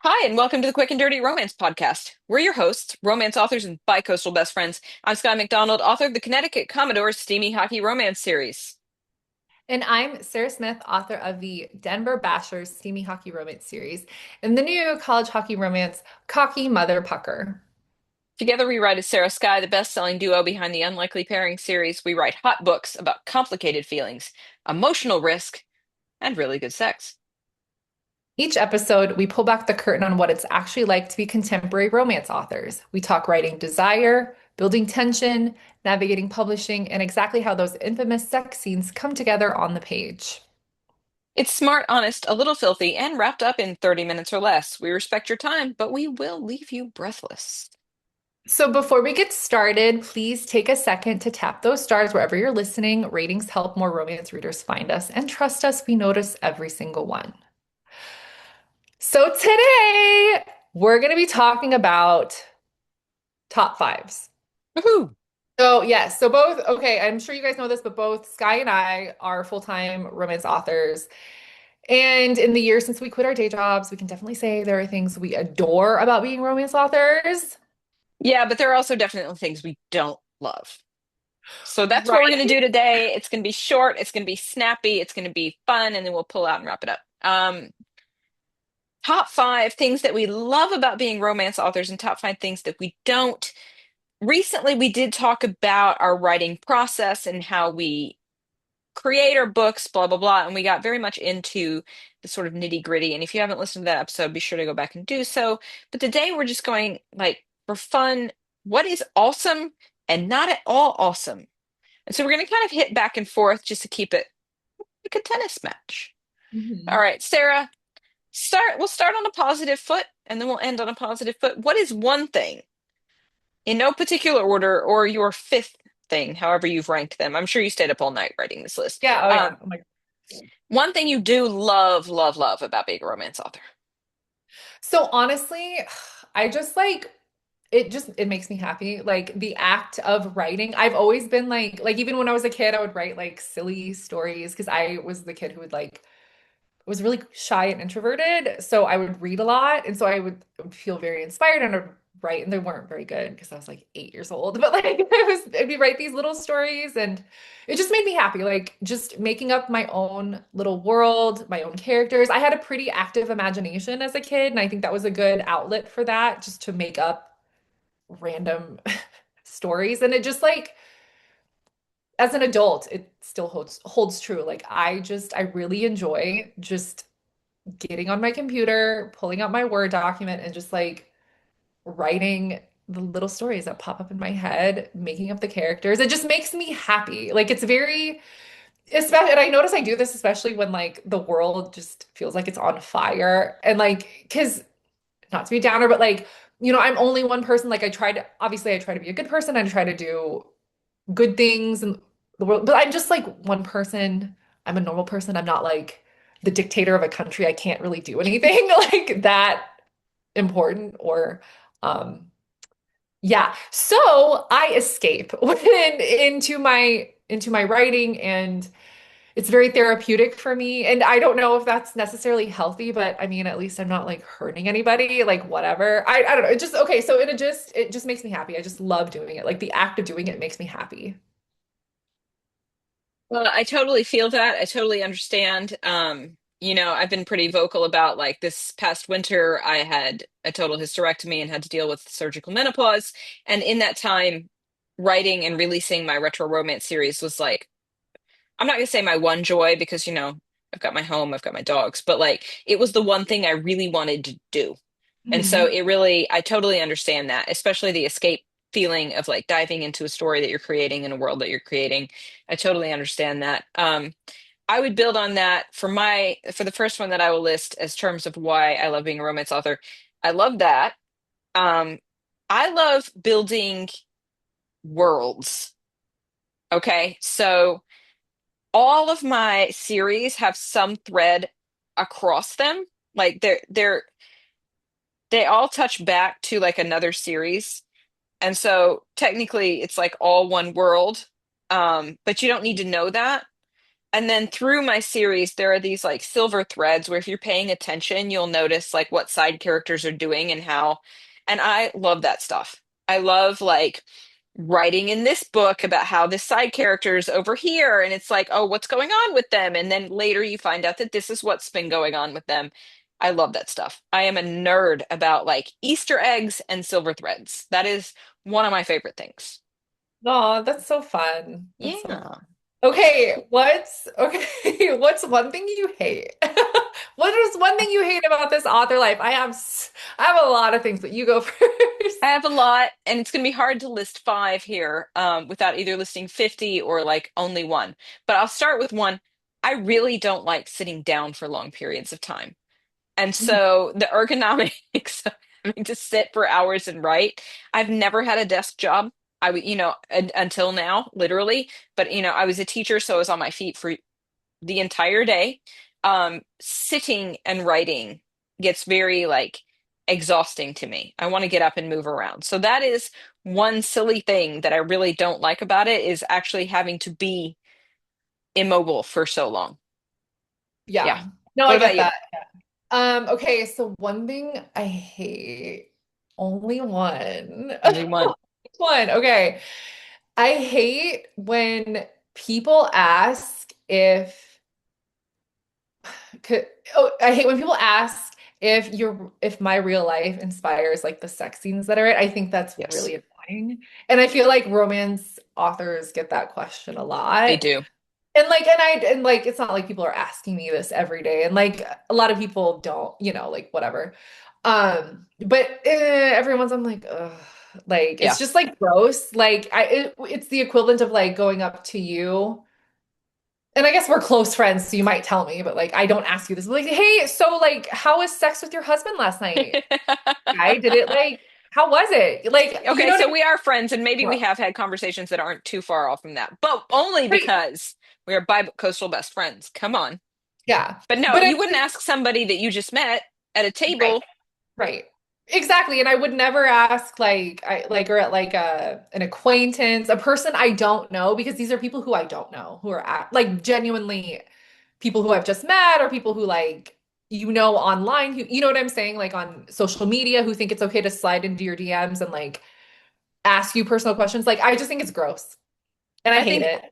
Hi, and welcome to the Quick and Dirty Romance Podcast. We're your hosts, romance authors and bicoastal best friends. I'm Sky McDonald, author of the Connecticut Commodore's steamy hockey romance series. And I'm Sarah Smith, author of the Denver Bashers Steamy Hockey Romance series and the new college hockey romance Cocky Mother Pucker. Together, we write as Sarah Sky, the best-selling duo behind the Unlikely Pairing series. We write hot books about complicated feelings, emotional risk, and really good sex. Each episode, we pull back the curtain on what it's actually like to be contemporary romance authors. We talk writing desire, building tension, navigating publishing, and exactly how those infamous sex scenes come together on the page. It's smart, honest, a little filthy, and wrapped up in 30 minutes or less. We respect your time, but we will leave you breathless. So before we get started, please take a second to tap those stars wherever you're listening. Ratings help more romance readers find us, and trust us, we notice every single one. So today we're going to be talking about top fives. Woohoo! So yes, so both, okay, I'm sure you guys know this, but both Sky and I are full-time romance authors. And in the years since we quit our day jobs, we can definitely say there are things we adore about being romance authors. Yeah, but there are also definitely things we don't love. So that's what we're going to Right? do today. It's going to be short, it's going to be snappy, it's going to be fun, and then we'll pull out and wrap it up. Top five things that we love about being romance authors and top five things that we don't. Recently, we did talk about our writing process and how we create our books, blah, blah, blah. And we got very much into the sort of nitty gritty. And if you haven't listened to that episode, be sure to go back and do so. But today we're just going like for fun, what is awesome and not at all awesome. And so we're going to kind of hit back and forth just to keep it like a tennis match. All Mhm. right, Sarah, we'll start on a positive foot and then we'll end on a positive foot. What is one thing in no particular order or your fifth thing, however you've ranked them? I'm sure you stayed up all night writing this list. Yeah, oh yeah. Oh my. One thing you do love, love, love about being a romance author. So honestly, I just like it makes me happy. Like the act of writing. I've always been like even when I was a kid, I would write like silly stories because I was the kid who would like was really shy and introverted. So I would read a lot. And so I would feel very inspired and I'd write, and they weren't very good because I was like 8 years old. But like I'd write these little stories and it just made me happy. Like just making up my own little world, my own characters. I had a pretty active imagination as a kid, and I think that was a good outlet for that, just to make up random stories. And it just like as an adult, it still holds true. Like I really enjoy just getting on my computer, pulling out my Word document, and just like writing the little stories that pop up in my head, making up the characters. It just makes me happy. Like it's very, especially, and I notice I do this especially when like the world just feels like it's on fire. And like, because not to be a downer, but like, I'm only one person. Like obviously, I try to be a good person. I try to do good things in the world. But I'm just like one person. I'm a normal person. I'm not like the dictator of a country. I can't really do anything like that important or yeah. So I escape into my writing, and it's very therapeutic for me. And I don't know if that's necessarily healthy, but I mean, at least I'm not like hurting anybody, like whatever. I don't know. It just okay, so it just makes me happy. I just love doing it. Like the act of doing it makes me happy. Well, I totally feel that. I totally understand. I've been pretty vocal about like this past winter, I had a total hysterectomy and had to deal with surgical menopause. And in that time, writing and releasing my retro romance series was like, I'm not gonna say my one joy because, I've got my home, I've got my dogs, but like it was the one thing I really wanted to do. And so Mhm. I totally understand that, especially the escape feeling of like diving into a story that you're creating in a world that you're creating. I totally understand that. I would build on that for the first one that I will list as terms of why I love being a romance author. I love that. Um, I love building worlds. Okay. So all of my series have some thread across them. Like they all touch back to like another series. And so technically it's like all one world. But you don't need to know that. And then through my series, there are these like silver threads where if you're paying attention, you'll notice like what side characters are doing and how. And I love that stuff. I love like writing in this book about how this side character is over here. And it's like, oh, what's going on with them? And then later you find out that this is what's been going on with them. I love that stuff. I am a nerd about like Easter eggs and silver threads. That is one of my favorite things. Oh, that's so fun. That's so fun. Yeah. Okay, what's one thing you hate? What is one thing you hate about this author life? I have a lot of things, but you go first. I have a lot, and it's going to be hard to list five here without either listing 50 or like only one. But I'll start with one. I really don't like sitting down for long periods of time. And so the ergonomics of having to sit for hours and write, I've never had a desk job. Until now, literally. But, I was a teacher, so I was on my feet for the entire day. Sitting and writing gets very like exhausting to me. I want to get up and move around. So that is one silly thing that I really don't like about it is actually having to be immobile for so long. Yeah. Yeah. No, What I about get you? that. Okay, so one thing I hate, only one. Only one. One. Okay. I hate when people ask if I hate when people ask if my real life inspires like the sex scenes that are it. I think that's Yes, really annoying. And I feel like romance authors get that question a they lot. do. And like it's not like people are asking me this every day. And like a lot of people don't, like whatever. But every once I'm like, ugh, like it's Yeah. just like gross. Like it's the equivalent of like going up to you. And I guess we're close friends, so you might tell me, but like I don't ask you this. Like, hey, so like how was sex with your husband last night? I did it like how was it? Like, you Okay, know what I so mean? we are friends, and maybe we Well, have had conversations that aren't too far off from that, but only right. because we are bi-coastal best friends. Come on. Yeah. But no, But you it's wouldn't ask somebody that you just met at a right. table. Right. Exactly. And I would never ask or at like an acquaintance, a person I don't know, because these are people who I don't know, who are like genuinely people who I've just met or people who like online who you know what I'm saying, like on social media who think it's okay to slide into your DMs and like ask you personal questions. Like I just think it's gross and I I hate think it.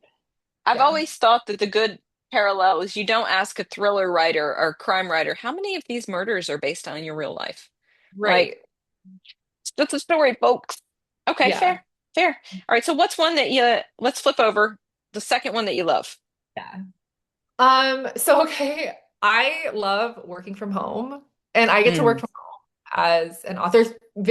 I've Yeah. always thought that the good parallel is you don't ask a thriller writer or crime writer, how many of these murders are based on your real life? Like, Right. it's just a story, folks. Okay, Yeah. fair, fair. All right, so what's one that let's flip over the second one that you love. Yeah. So okay, I love working from home and I get to work Mm, from home as an author.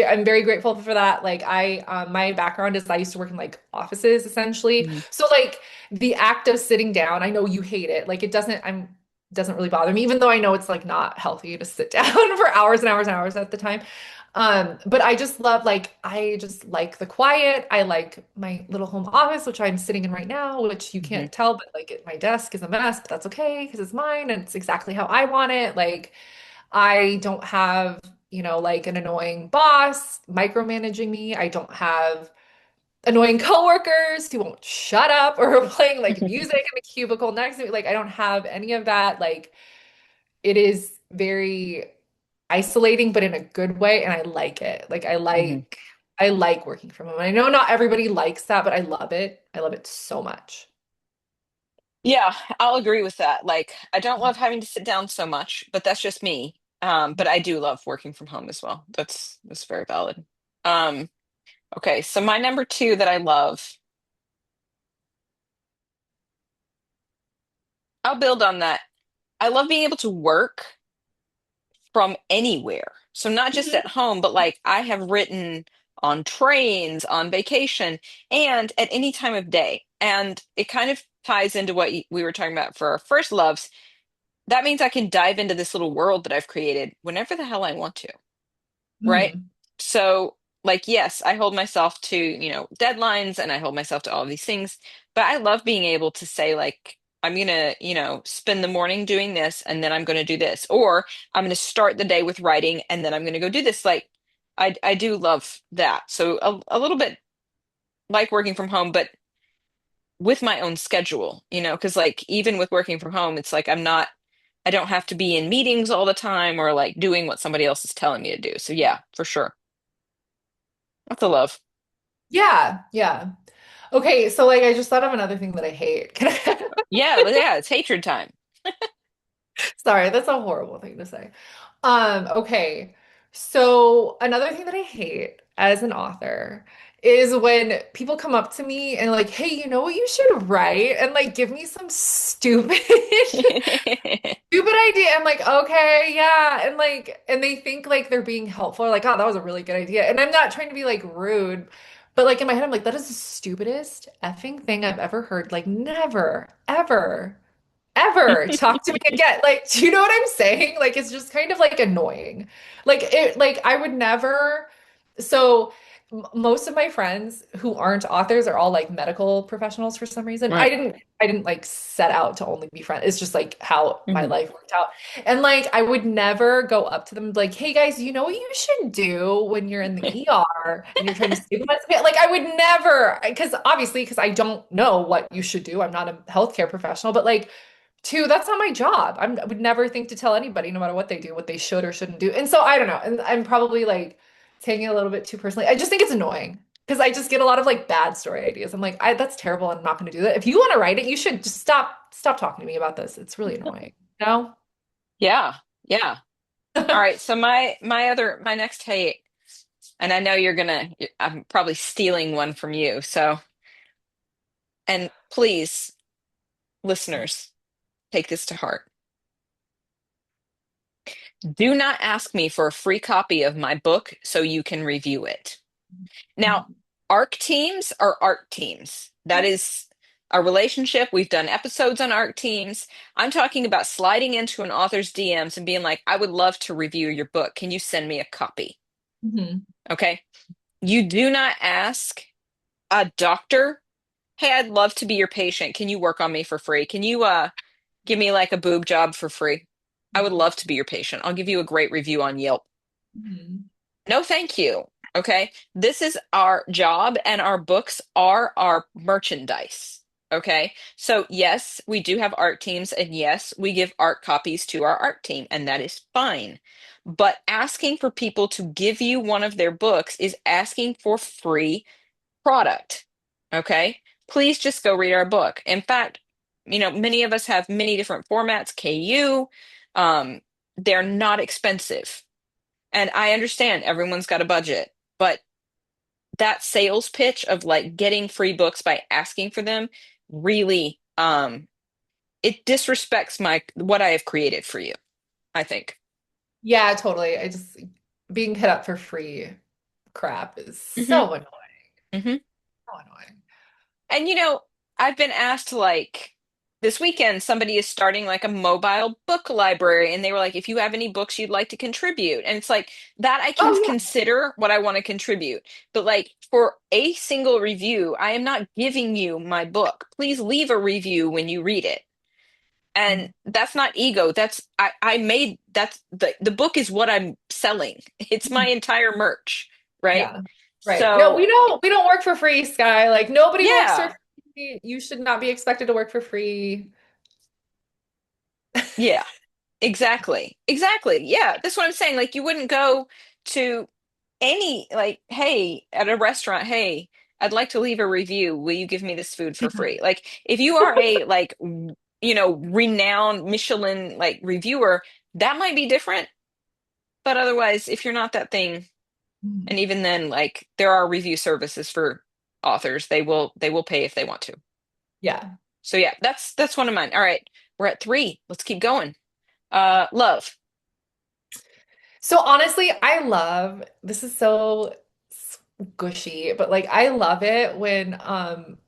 I'm very grateful for that. Like my background is I used to work in like offices essentially. mhm, So like the act of sitting down, I know you hate it. Like doesn't really bother me, even though I know it's like not healthy to sit down for hours and hours and hours at the time. But I just like the quiet. I like my little home office, which I'm sitting in right now, which you mhm, can't tell, but like my desk is a mess, but that's okay because it's mine and it's exactly how I want it. Like I don't have, like an annoying boss micromanaging me. I don't have annoying coworkers who won't shut up or are playing like music in the cubicle next to me. Like I don't have any of that. Like it is very isolating, but in a good way, and I like it. Like mhm. I like working from home. I know not everybody likes that, but I love it. I love it so much. Yeah, I'll agree with that. Like, I don't love having to sit down so much, but that's just me. But I do love working from home as well. That's very valid. Um, okay, so my number two that I love, I'll build on that. I love being able to work from anywhere. So not just Mhm. at home, but like I have written on trains, on vacation, and at any time of day. And it kind of ties into what we were talking about for our first loves. That means I can dive into this little world that I've created whenever the hell I want to, right? Mhm. So, like, yes, I hold myself to, deadlines and I hold myself to all of these things, but I love being able to say, like, I'm gonna, spend the morning doing this and then I'm gonna do this, or I'm gonna start the day with writing and then I'm gonna go do this. Like, I do love that. So a little bit like working from home, but with my own schedule, because like even with working from home, it's like I don't have to be in meetings all the time or like doing what somebody else is telling me to do. So yeah, for sure. That's a love. Yeah, yeah. Okay, so like I just thought of another thing that I hate. Can I? Yeah, yeah, it's hatred time. Sorry, that's a horrible thing to say. Okay. So another thing that I hate as an author is when people come up to me and like, hey, you know what you should write? And like give me some stupid stupid idea. I'm like, okay, yeah. And they think like they're being helpful, like, oh, that was a really good idea. And I'm not trying to be like rude, but like in my head, I'm like, that is the stupidest effing thing I've ever heard. Like, never, ever talk to me again. Like, do you know what I'm saying? Like, it's just kind of like annoying. Like I would never. So most of my friends who aren't authors are all like medical professionals for some reason. Right. I didn't like set out to only be friends. It's just like how my Hmm. life worked out. And like I would never go up to them and be like, hey guys, you know what you should do when you're in the ER and you're trying to stabilize the patient? Like I would never, because I don't know what you should do. I'm not a healthcare professional, but like two, that's not my job. I would never think to tell anybody, no matter what they do, what they should or shouldn't do. And so I don't know. And I'm probably like taking it a little bit too personally. I just think it's annoying because I just get a lot of like bad story ideas. I'm like, that's terrible. I'm not going to do that. If you want to write it, you should just stop talking to me about this. It's really annoying. No? Yeah. Yeah. All right. So my next hate, and I know I'm probably stealing one from you. So, and please, listeners, take this to heart. Do not ask me for a free copy of my book so you can review it. Now, ARC teams are ARC teams. That is a relationship. We've done episodes on ARC teams. I'm talking about sliding into an author's DMs and being like, I would love to review your book. Can you send me a copy? Mhm. Okay. You do not ask a doctor, hey, I'd love to be your patient. Can you work on me for free? Can you give me like a boob job for free? I would love to be your patient. I'll give you a great review on Yelp. Mhm. No, thank you. Okay. This is our job, and our books are our merchandise. Okay. So, yes, we do have art teams, and yes, we give art copies to our art team, and that is fine. But asking for people to give you one of their books is asking for free product. Okay. Please just go read our book. In fact, many of us have many different formats, KU. Um, they're not expensive. And I understand everyone's got a budget, but that sales pitch of like getting free books by asking for them really it disrespects my what I have created for you, I think. Yeah, totally. I just being hit up for free crap is Hmm. so annoying. Hmm. So annoying. And I've been asked like this weekend somebody is starting like a mobile book library and they were like, if you have any books you'd like to contribute. And it's like that I can Oh yeah. consider what I want to contribute. But like for a single review, I am not giving you my book. Please leave a review when you read it. And that's not ego. I made that's the book is what I'm selling. It's my entire merch, right? Yeah. Right. No, So we don't work for free, Sky. Like nobody works for yeah. free. You should not be expected to work for free. Yeah. Exactly. Exactly. Yeah. That's what I'm saying. Like you wouldn't go to any like, hey, at a restaurant, hey, I'd like to leave a review. Will you give me this food for free? Like if you are a like renowned Michelin like reviewer, that might be different. But otherwise, if you're not that thing, and Mhm. even then, like there are review services for authors. They will pay if they want to. Yeah. So yeah, that's one of mine. All right. We're at three. Let's keep going. Love. So honestly, I love this is so gushy, but like I love it when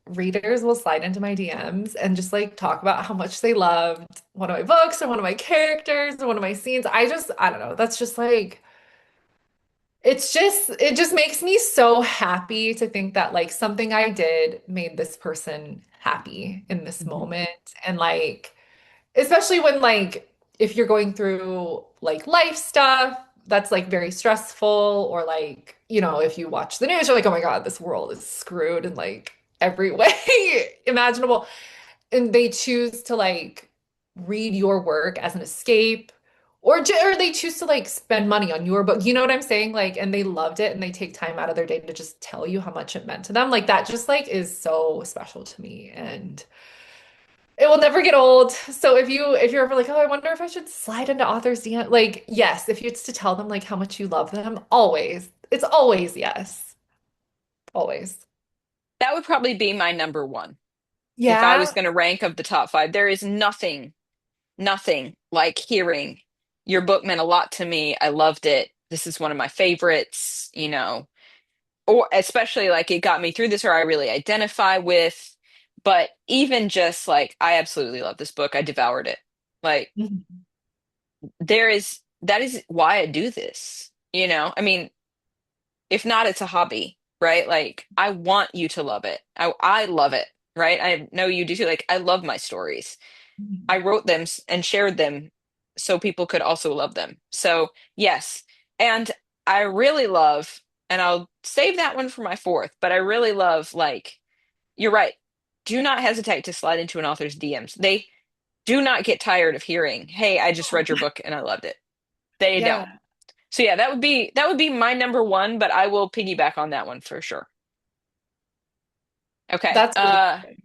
readers will slide into my DMs and just like talk about how much they loved one of my books or one of my characters or one of my scenes. I don't know. That's just like it just makes me so happy to think that like something I did made this person happy in this Mhm. moment. And like, especially when like if you're going through like life stuff that's like very stressful, or like, if you watch the news, you're like, oh my God, this world is screwed and like every way imaginable. And they choose to like read your work as an escape or they choose to like spend money on your book. You know what I'm saying? Like, and they loved it and they take time out of their day to just tell you how much it meant to them. Like that just like is so special to me and it will never get old. So if you're ever like, oh, I wonder if I should slide into author's DM, like, yes, if it's to tell them like how much you love them, always. It's always yes. Always. That would probably be my number one. If I was Yeah. going to rank of the top five, there is nothing like hearing your book meant a lot to me. I loved it. This is one of my favorites, or especially like it got me through this or I really identify with. But even just like, I absolutely love this book. I devoured it. Like, Mhm. that is why I do this, I mean, if not, it's a hobby, right? Like, I want you to love it. I love it, right? I know you do too. Like, I love my stories. I Mhm. wrote them and shared them so people could also love them. So, yes. And I really love, and I'll save that one for my fourth, but I really love, like, you're right. Do not hesitate to slide into an author's DMs. They do not get tired of hearing, "Hey, I just read your book and I loved it." They Yeah, don't. So yeah, that would be my number one, but I will piggyback on that one for sure. Okay. that's really good.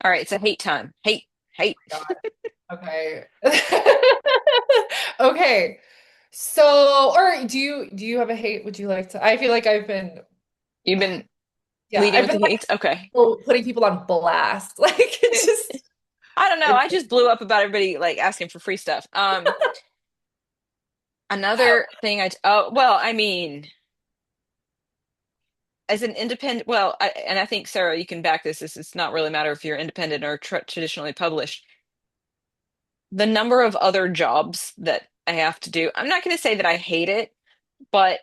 All right, it's a hate time. Hate. Oh my God. Okay. Okay. So, or do you have a hate? Would you like to? I feel like I've been, You've been yeah, leading I've with been the hates? Okay. putting people on blast. Like it just, I don't know. it, I just blew up about everybody like asking for free stuff. Another thing oh, well, I mean, as an independent, well, and I think Sarah, you can back this. This it's not really a matter if you're independent or traditionally published. The number of other jobs that I have to do. I'm not going to say that I hate it, but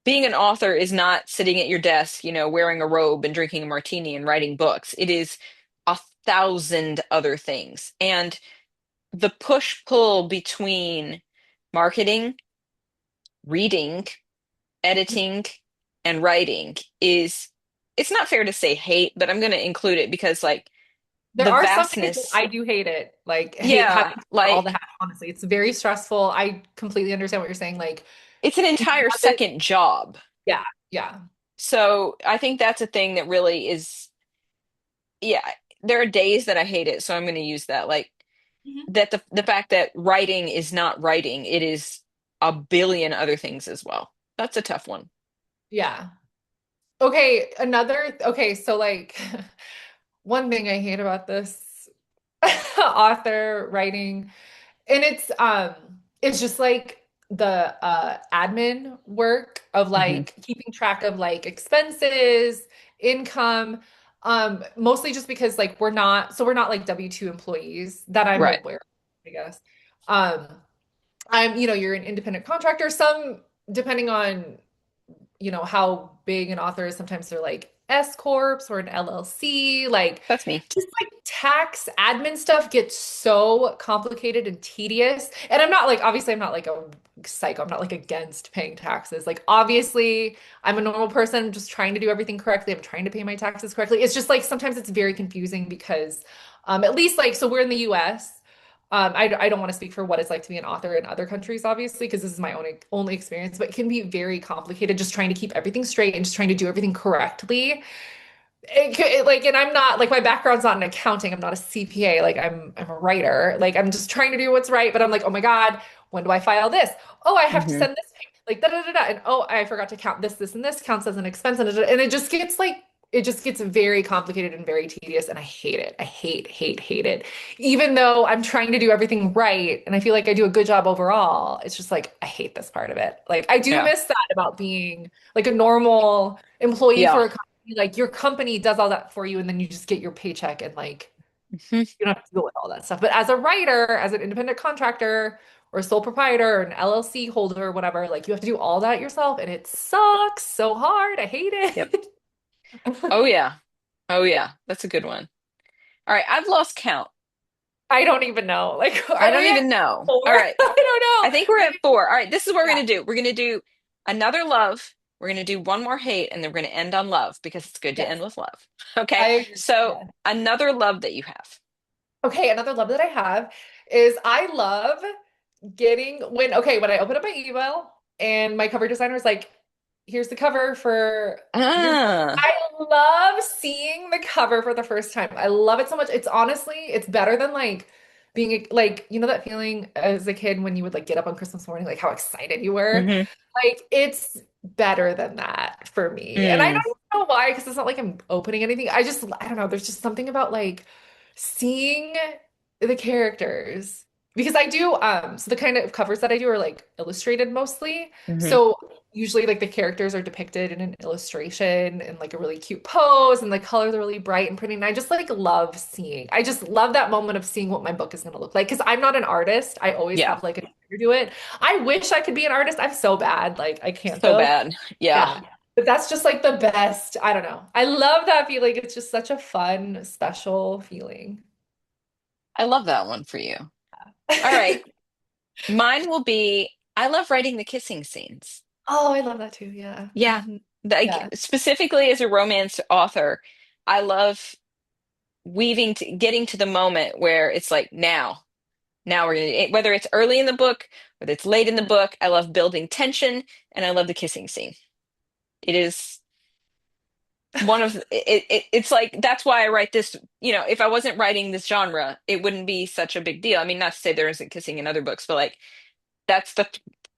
being an author is not sitting at your desk, wearing a robe and drinking a martini and writing books. It is a thousand other things. And the push pull between marketing, reading, editing, and writing is, it's not fair to say hate, but I'm going to include it because, like, there the are some days that vastness. I do hate it. Like hate having Yeah, to wear all the like, hats, honestly. It's very stressful. I completely understand what you're saying. Like, it's an you entire have it. second job. Yeah, yeah. So I think that's a thing that really is, yeah, there are days that I hate it. So I'm going to use that. Like, Mhm. that the fact that writing is not writing, it is a billion other things as well. That's a tough one. Yeah. Okay, so like one thing I hate about this author writing, and it's just like the admin work of Hmm. like keeping track of like expenses, income, mostly just because like we're not like W-2 employees that I'm Right. aware of, I guess. Um, you're an independent contractor, some depending on how big an author is. Sometimes they're like S corps or an LLC. Like That's me. just like tax admin stuff gets so complicated and tedious. And I'm not like obviously I'm not like a psycho. I'm not like against paying taxes. Like obviously I'm a normal person just trying to do everything correctly. I'm trying to pay my taxes correctly. It's just like sometimes it's very confusing because at least like so we're in the US. I don't want to speak for what it's like to be an author in other countries, obviously, because this is my only experience, but it can be very complicated just trying to keep everything straight and just trying to do everything correctly. Like, and I'm not like my background's not in accounting. I'm not a CPA. Like, I'm a writer. Like, I'm just trying to do what's right. But I'm like, oh my God, when do I file this? Oh, I have to Hmm. send this payment. Like, da da da da. And oh, I forgot to count this, and this counts as an expense. And it just gets very complicated and very tedious. And I hate it. I hate it. Even though I'm trying to do everything right and I feel like I do a good job overall, it's just like I hate this part of it. Like, I do Yeah. miss that about being like a normal employee Yeah. for a like your company does all that for you and then you just get your paycheck and like Hmm. you don't have to deal with all that stuff. But as a writer, as an independent contractor or a sole proprietor or an LLC holder or whatever, like you have to do all that yourself and it sucks so hard. I hate Yep. it. Oh yeah. Oh yeah. That's a good one. All right, I've lost count. I don't even know. Like, I are don't we at even know. four? All I right. don't I know. think we're at four. All right, this is what we're Yeah. gonna do. We're gonna do another love. We're going to do one more hate, and then we're going to end on love because it's good to end Yes, with love. Okay. I agree. So, Yeah. another love that you have. Okay, another love that I have is I love getting when I open up my email and my cover designer is like, here's the cover for your book. Ah. I love seeing the cover for the first time. I love it so much. It's honestly, it's better than like being like, you know that feeling as a kid when you would like get up on Christmas morning, like how excited you were. Hmm. Like it's better than that for me. And I Mm, don't even know why, because it's not like I'm opening anything. I don't know, there's just something about like seeing the characters. Because I do, so the kind of covers that I do are like illustrated mostly. hmm. So usually like the characters are depicted in an illustration and like a really cute pose and the colors are really bright and pretty. And I just like love seeing, I just love that moment of seeing what my book is going to look like. Because I'm not an artist. I always Yeah. have like a tutor do it. I wish I could be an artist. I'm so bad. Like I can't So though. bad. Yeah. Yeah. But that's just like the best. I don't know. I love that feeling. It's just such a fun, special feeling. I love that one for you. All right. Mine will be I love writing the kissing scenes. Oh, I love that too. Yeah. Yeah. Mhm. Like Yeah. specifically as a romance author, I love weaving to getting to the moment where it's like now we're gonna whether it's early in the book, whether it's late in the book, I love building tension and I love the kissing scene. It is one of it's like that's why I write this, if I wasn't writing this genre, it wouldn't be such a big deal. I mean, not to say there isn't kissing in other books, but like that's the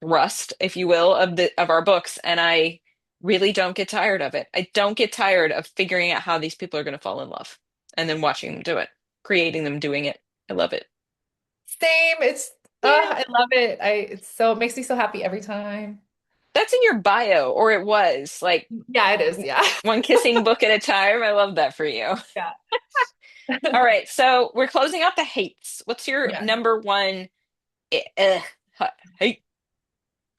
thrust, if you will, of our books, and I really don't get tired of it. I don't get tired of figuring out how these people are going to fall in love and then watching them do it, creating them doing it. I love it. Same. It's Yeah. I love it. It makes me so happy every time. That's in your bio, or it was like Yeah, it is. Yeah. one kissing book at a time. I love that for you. Yeah. All right, so we're closing out the hates. What's your Yeah. number one hate?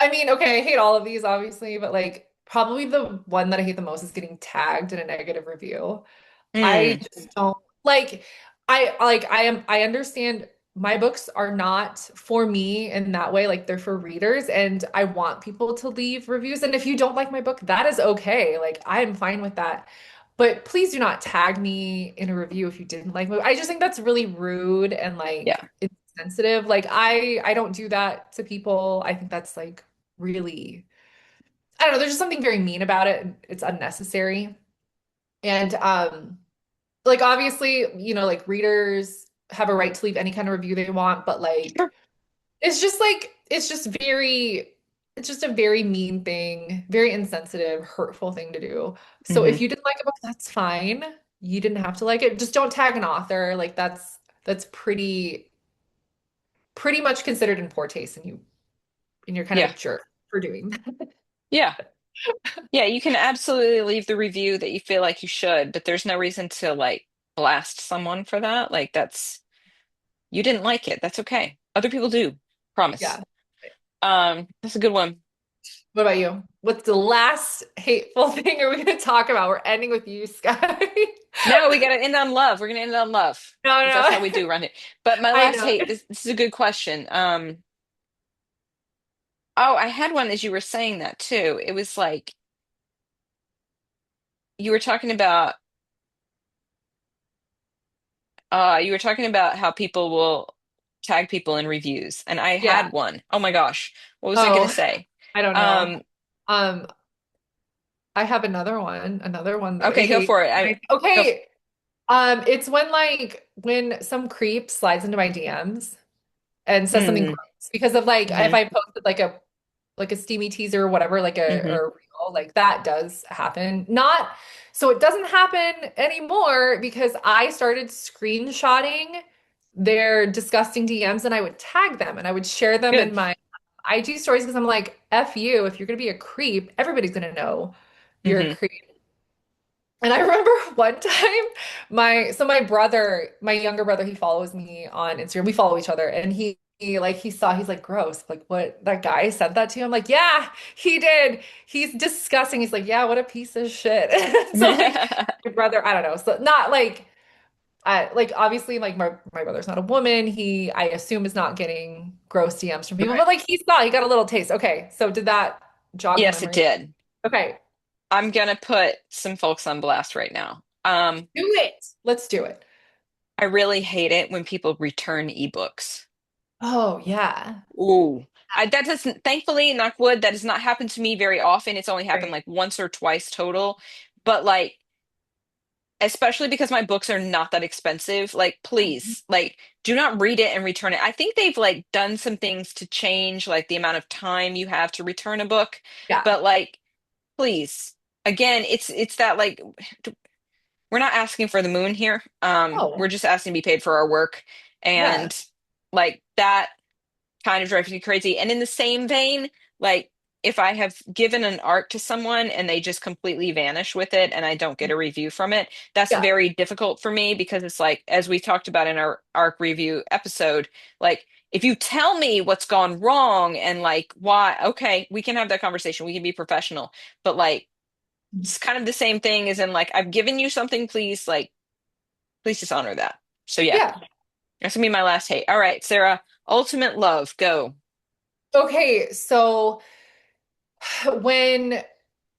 I mean, okay, I hate all of these, obviously, but like probably the one that I hate the most is getting tagged in a negative review. I Mm, just don't I understand my books are not for me in that way, like they're for readers and I want people to leave reviews. And if you don't like my book, that is okay. Like I'm fine with that. But please do not tag me in a review if you didn't like my. I just think that's really rude and yeah. like insensitive. Like I don't do that to people. I think that's like really I don't know, there's just something very mean about it. It's unnecessary. And like obviously, like readers have a right to leave any kind of review they want, but like Sure. it's just a very mean thing, very insensitive, hurtful thing to do. So Hmm. if you didn't like a book, that's fine. You didn't have to like it. Just don't tag an author. Like that's pretty much considered in poor taste and you're kind of Yeah. a jerk for doing that. Yeah. Yeah, you can absolutely leave the review that you feel like you should, but there's no reason to like blast someone for that. Like you didn't like it. That's okay. Other people do. Promise. Yeah. That's a good one. What about you? What's the last hateful thing are we going to talk about? We're ending with you, Sky. No, we gotta end on love. We're gonna end on love No, because that's how we no. do run it. But my I last know. hate, this is a good question. Oh, I had one as you were saying that too. It was like you were talking about you were talking about how people will tag people in reviews, and I Yeah. had one. Oh my gosh, what was I gonna Oh, say? I don't know. Um, Um, I have another one that I okay, go hate. for it. Go. Okay. It's when some creep slides into my DMs and says something Mm, gross because of like if hmm. I posted like a steamy teaser or whatever, like Hmm. a reel, like that does happen. Not so it doesn't happen anymore because I started screenshotting their disgusting DMs and I would tag them and I would share them in Good. my IG stories because I'm like, F you, if you're gonna be a creep, everybody's gonna know you're a Hmm. creep. And I remember one time my younger brother, he follows me on Instagram. We follow each other and he's like, gross. Like what that guy sent that to you? I'm like, yeah, he did. He's disgusting. He's like, yeah, what a piece of shit. So like my brother, I don't know. So not like obviously like my brother's not a woman. He I assume is not getting gross DMs from people, Right. but like he got a little taste. Okay, so did that jog your Yes, it memory? did. Okay, I'm gonna put some folks on blast right now. do it. Let's do it. I really hate it when people return ebooks. Oh, yeah. Ooh. That doesn't, thankfully, knock wood, that does not happen to me very often. It's only happened Right. like once or twice total. But like, especially because my books are not that expensive, like, please, like, do not read it and return it. I think they've like done some things to change like the amount of time you have to return a book. Yeah. But like, please, again, it's that like we're not asking for the moon here. We're Oh, just asking to be paid for our work. yeah. And like that kind of drives me crazy. And in the same vein, like if I have given an art to someone and they just completely vanish with it and I don't get a review from it, that's Yeah. very difficult for me because it's like, as we talked about in our arc review episode, like if you tell me what's gone wrong and like why, okay, we can have that conversation. We can be professional. But like, it's kind of the same thing as in like, I've given you something, please, like, please just honor that. So yeah, Yeah. that's gonna be my last hate. All right, Sarah, ultimate love, go. Okay, so when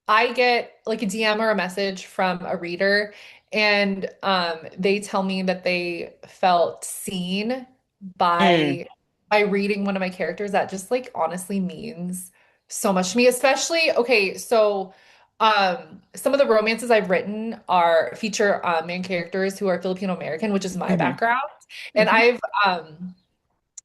I get like a DM or a message from a reader and they tell me that they felt seen Mm, by reading one of my characters, that just like honestly means so much to me. Especially, okay, so some of the romances I've written are feature main characters who are Filipino American, which is my hmm background. And hmm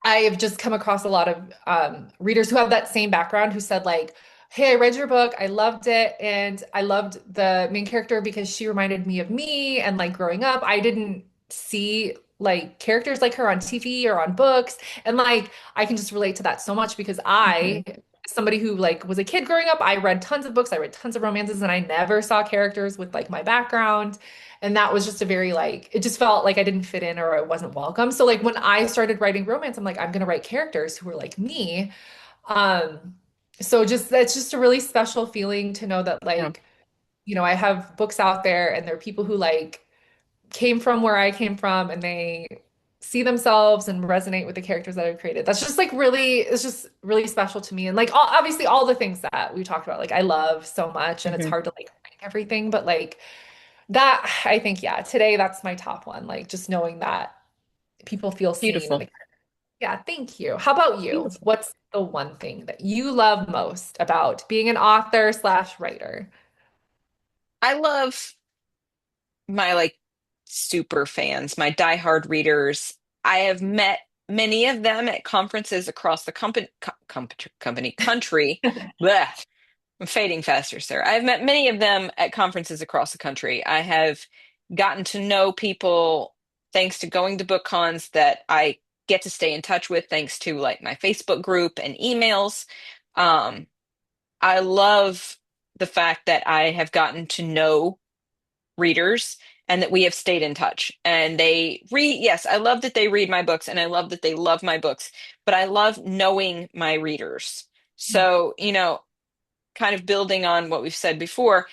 I have just come across a lot of readers who have that same background who said like, "Hey, I read your book. I loved it, and I loved the main character because she reminded me of me. And like growing up, I didn't see like characters like her on TV or on books, and like I can just relate to that so much because hmm somebody who like was a kid growing up, I read tons of books, I read tons of romances, and I never saw characters with like my background." And that was just a very like, it just felt like I didn't fit in or I wasn't welcome. So like when I started writing romance, I'm like, I'm gonna write characters who are like me. Um, so just that's just a really special feeling to know that Yeah, like, I have books out there and there are people who like came from where I came from and they see themselves and resonate with the characters that I've created. That's just like really, it's just really special to me. And like obviously all the things that we talked about, like I love so much and it's hmm hard to like rank everything, but like that, I think, yeah, today that's my top one. Like just knowing that people feel seen and beautiful, yeah, thank you. How about you? beautiful. What's the one thing that you love most about being an author slash writer? I love my like super fans, my diehard readers. I have met many of them at conferences across the company country. Blech. I'm fading faster, sir. I've met many of them at conferences across the country. I have gotten to know people thanks to going to book cons that I get to stay in touch with thanks to like my Facebook group and emails. Um, I love the fact that I have gotten to know readers and that we have stayed in touch. And they read, yes, I love that they read my books and I love that they love my books, but I love knowing my readers. So, kind of building on what we've said before,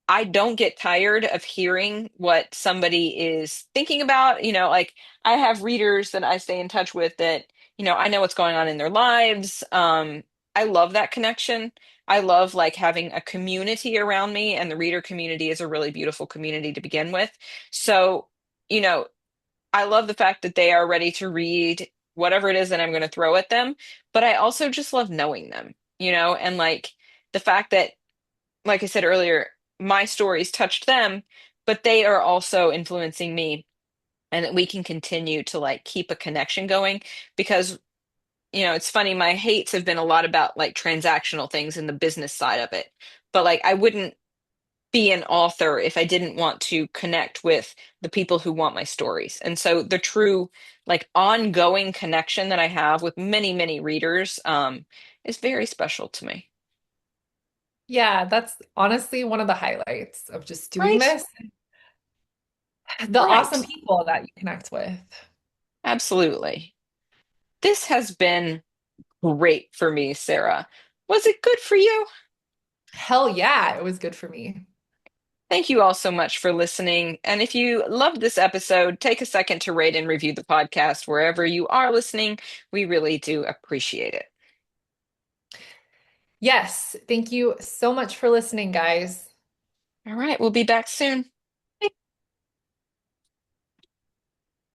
I don't get tired of hearing what somebody is thinking about. Like I have readers that I stay in touch with that, I know what's going on in their lives. I love that connection. I love like having a community around me, and the reader community is a really beautiful community to begin with. So, you know, I love the fact that they are ready to read whatever it is that I'm going to throw at them, but I also just love knowing them, and like the fact that, like I said earlier, my stories touched them, but they are also influencing me, and that we can continue to like keep a connection going because, it's funny, my hates have been a lot about like transactional things and the business side of it. But like I wouldn't be an author if I didn't want to connect with the people who want my stories. And so the true like ongoing connection that I have with many, many readers is very special to me. Yeah, that's honestly one of the highlights of just doing Right? this. The awesome Right. people that you connect with. Absolutely. This has been great for me, Sarah. Was it good for you? Hell yeah, it was good for me. Thank you all so much for listening. And if you loved this episode, take a second to rate and review the podcast wherever you are listening. We really do appreciate it. Yes, thank you so much for listening, guys. All right, we'll be back soon.